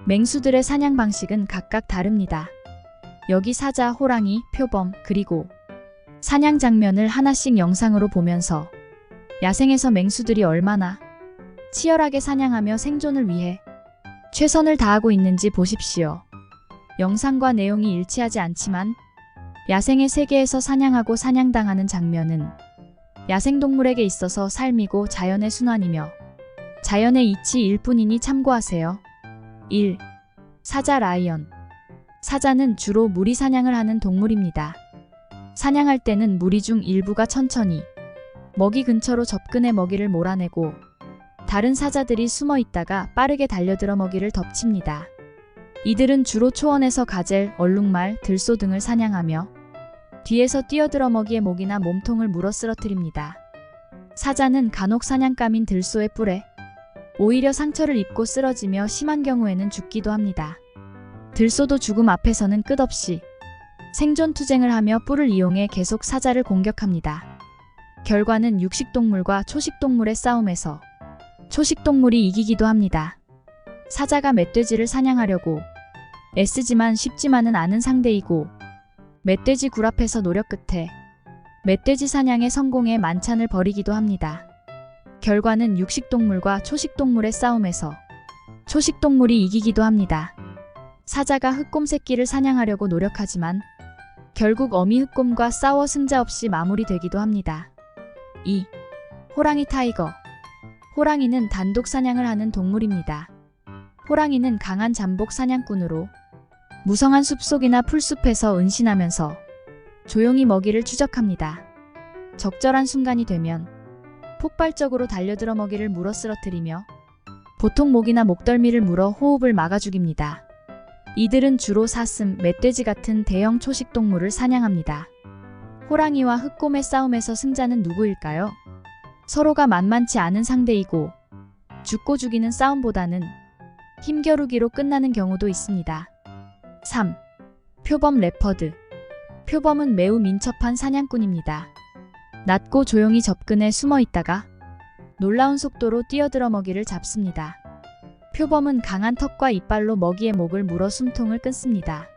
맹수들의 사냥 방식은 각각 다릅니다. 여기 사자, 호랑이, 표범, 그리고 사냥 장면을 하나씩 영상으로 보면서 야생에서 맹수들이 얼마나 치열하게 사냥하며 생존을 위해 최선을 다하고 있는지 보십시오. 영상과 내용이 일치하지 않지만 야생의 세계에서 사냥하고 사냥당하는 장면은 야생동물에게 있어서 삶이고 자연의 순환이며 자연의 이치일 뿐이니 참고하세요. 1. 사자, 라이언. 사자는 주로 무리 사냥을 하는 동물입니다. 사냥할 때는 무리 중 일부가 천천히 먹이 근처로 접근해 먹이를 몰아내고 다른 사자들이 숨어 있다가 빠르게 달려들어 먹이를 덮칩니다. 이들은 주로 초원에서 가젤, 얼룩말, 들소 등을 사냥하며 뒤에서 뛰어들어 먹이의 목이나 몸통을 물어 쓰러뜨립니다. 사자는 간혹 사냥감인 들소의 뿔에 오히려 상처를 입고 쓰러지며 심한 경우에는 죽기도 합니다. 들소도 죽음 앞에서는 끝없이 생존 투쟁을 하며 뿔을 이용해 계속 사자를 공격합니다. 결과는 육식동물과 초식동물의 싸움에서 초식동물이 이기기도 합니다. 사자가 멧돼지를 사냥하려고 애쓰지만 쉽지만은 않은 상대이고 멧돼지 굴 앞에서 노력 끝에 멧돼지 사냥에 성공해 만찬을 벌이기도 합니다. 결과는 육식동물과 초식동물의 싸움에서 초식동물이 이기기도 합니다. 사자가 흑곰 새끼를 사냥하려고 노력하지만 결국 어미 흑곰과 싸워 승자 없이 마무리되기도 합니다. 2. 호랑이, 타이거. 호랑이는 단독 사냥을 하는 동물입니다. 호랑이는 강한 잠복 사냥꾼으로 무성한 숲속이나 풀숲에서 은신하면서 조용히 먹이를 추적합니다. 적절한 순간이 되면 폭발적으로 달려들어 먹이를 물어 쓰러뜨리며 보통 목이나 목덜미를 물어 호흡을 막아 죽입니다. 이들은 주로 사슴, 멧돼지 같은 대형 초식동물을 사냥합니다. 호랑이와 흑곰의 싸움에서 승자는 누구일까요? 서로가 만만치 않은 상대이고 죽고 죽이는 싸움보다는 힘겨루기로 끝나는 경우도 있습니다. 3. 표범, 레퍼드. 표범은 매우 민첩한 사냥꾼입니다. 낮고 조용히 접근해 숨어 있다가 놀라운 속도로 뛰어들어 먹이를 잡습니다. 표범은 강한 턱과 이빨로 먹이의 목을 물어 숨통을 끊습니다.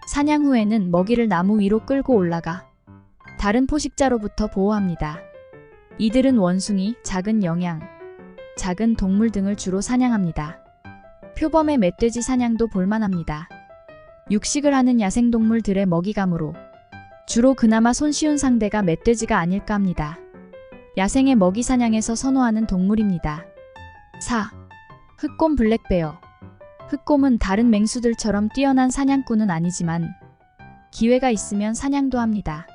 사냥 후에는 먹이를 나무 위로 끌고 올라가 다른 포식자로부터 보호합니다. 이들은 원숭이, 작은 영양, 작은 동물 등을 주로 사냥합니다. 표범의 멧돼지 사냥도 볼만합니다. 육식을 하는 야생동물들의 먹이감으로 주로 그나마 손쉬운 상대가 멧돼지가 아닐까 합니다. 야생의 먹이 사냥에서 선호하는 동물입니다. 4. 흑곰, 블랙베어. 흑곰은 다른 맹수들처럼 뛰어난 사냥꾼은 아니지만 기회가 있으면 사냥도 합니다.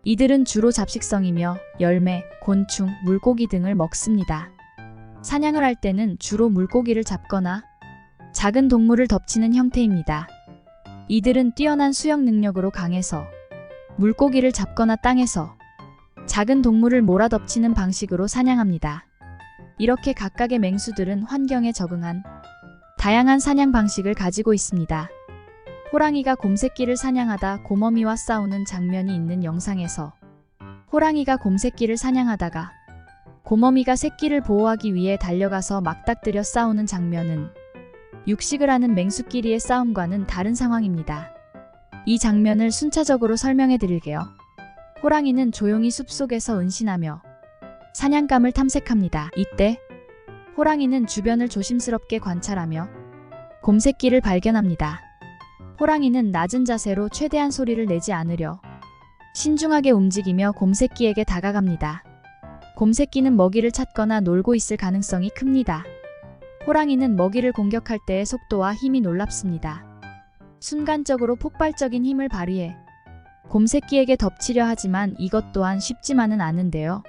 이들은 주로 잡식성이며 열매, 곤충, 물고기 등을 먹습니다. 사냥을 할 때는 주로 물고기를 잡거나 작은 동물을 덮치는 형태입니다. 이들은 뛰어난 수영 능력으로 강해서 물고기를 잡거나 땅에서 작은 동물을 몰아덮치는 방식으로 사냥합니다. 이렇게 각각의 맹수들은 환경에 적응한 다양한 사냥 방식을 가지고 있습니다. 호랑이가 곰새끼를 사냥하다 곰어미와 싸우는 장면이 있는 영상에서 호랑이가 곰새끼를 사냥하다가 곰어미가 새끼를 보호하기 위해 달려가서 맞닥뜨려 싸우는 장면은 육식을 하는 맹수끼리의 싸움과는 다른 상황입니다. 이 장면을 순차적으로 설명해 드릴게요. 호랑이는 조용히 숲속에서 은신하며 사냥감을 탐색합니다. 이때 호랑이는 주변을 조심스럽게 관찰하며 곰새끼를 발견합니다. 호랑이는 낮은 자세로 최대한 소리를 내지 않으려 신중하게 움직이며 곰새끼에게 다가갑니다. 곰새끼는 먹이를 찾거나 놀고 있을 가능성이 큽니다. 호랑이는 먹이를 공격할 때의 속도와 힘이 놀랍습니다. 순간적으로 폭발적인 힘을 발휘해 곰새끼에게 덮치려 하지만 이것 또한 쉽지만은 않은데요.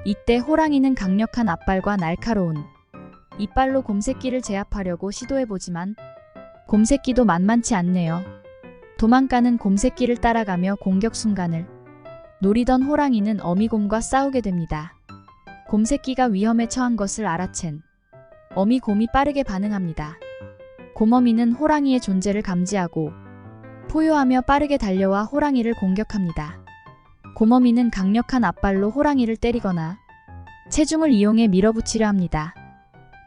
이때 호랑이는 강력한 앞발과 날카로운 이빨로 곰새끼를 제압하려고 시도해보지만 곰새끼도 만만치 않네요. 도망가는 곰새끼를 따라가며 공격 순간을 노리던 호랑이는 어미곰과 싸우게 됩니다. 곰새끼가 위험에 처한 것을 알아챈 어미곰이 빠르게 반응합니다. 곰어미는 호랑이의 존재를 감지하고 포효하며 빠르게 달려와 호랑이를 공격합니다. 곰어미는 강력한 앞발로 호랑이를 때리거나 체중을 이용해 밀어붙이려 합니다.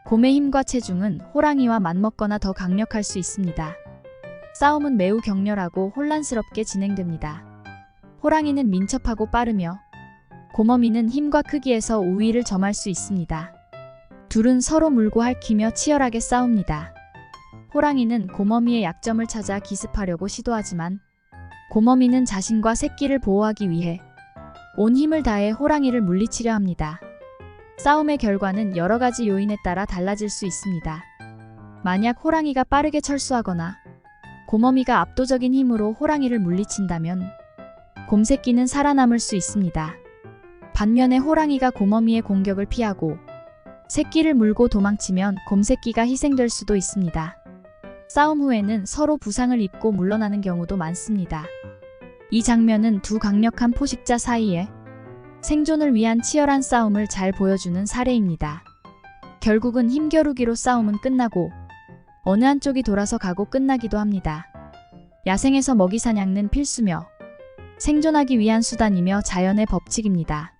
곰의 힘과 체중은 호랑이와 맞먹거나 더 강력할 수 있습니다. 싸움은 매우 격렬하고 혼란스럽게 진행됩니다. 호랑이는 민첩하고 빠르며 곰어미는 힘과 크기에서 우위를 점할 수 있습니다. 둘은 서로 물고 핥히며 치열하게 싸웁니다. 호랑이는 곰어미의 약점을 찾아 기습하려고 시도하지만 곰어미는 자신과 새끼를 보호하기 위해 온 힘을 다해 호랑이를 물리치려 합니다. 싸움의 결과는 여러 가지 요인에 따라 달라질 수 있습니다. 만약 호랑이가 빠르게 철수하거나 곰어미가 압도적인 힘으로 호랑이를 물리친다면 곰새끼는 살아남을 수 있습니다. 반면에 호랑이가 곰어미의 공격을 피하고 새끼를 물고 도망치면 곰새끼가 희생될 수도 있습니다. 싸움 후에는 서로 부상을 입고 물러나는 경우도 많습니다. 이 장면은 두 강력한 포식자 사이에 생존을 위한 치열한 싸움을 잘 보여주는 사례입니다. 결국은 힘겨루기로 싸움은 끝나고 어느 한쪽이 돌아서 가고 끝나기도 합니다. 야생에서 먹이 사냥은 필수며 생존하기 위한 수단이며 자연의 법칙입니다.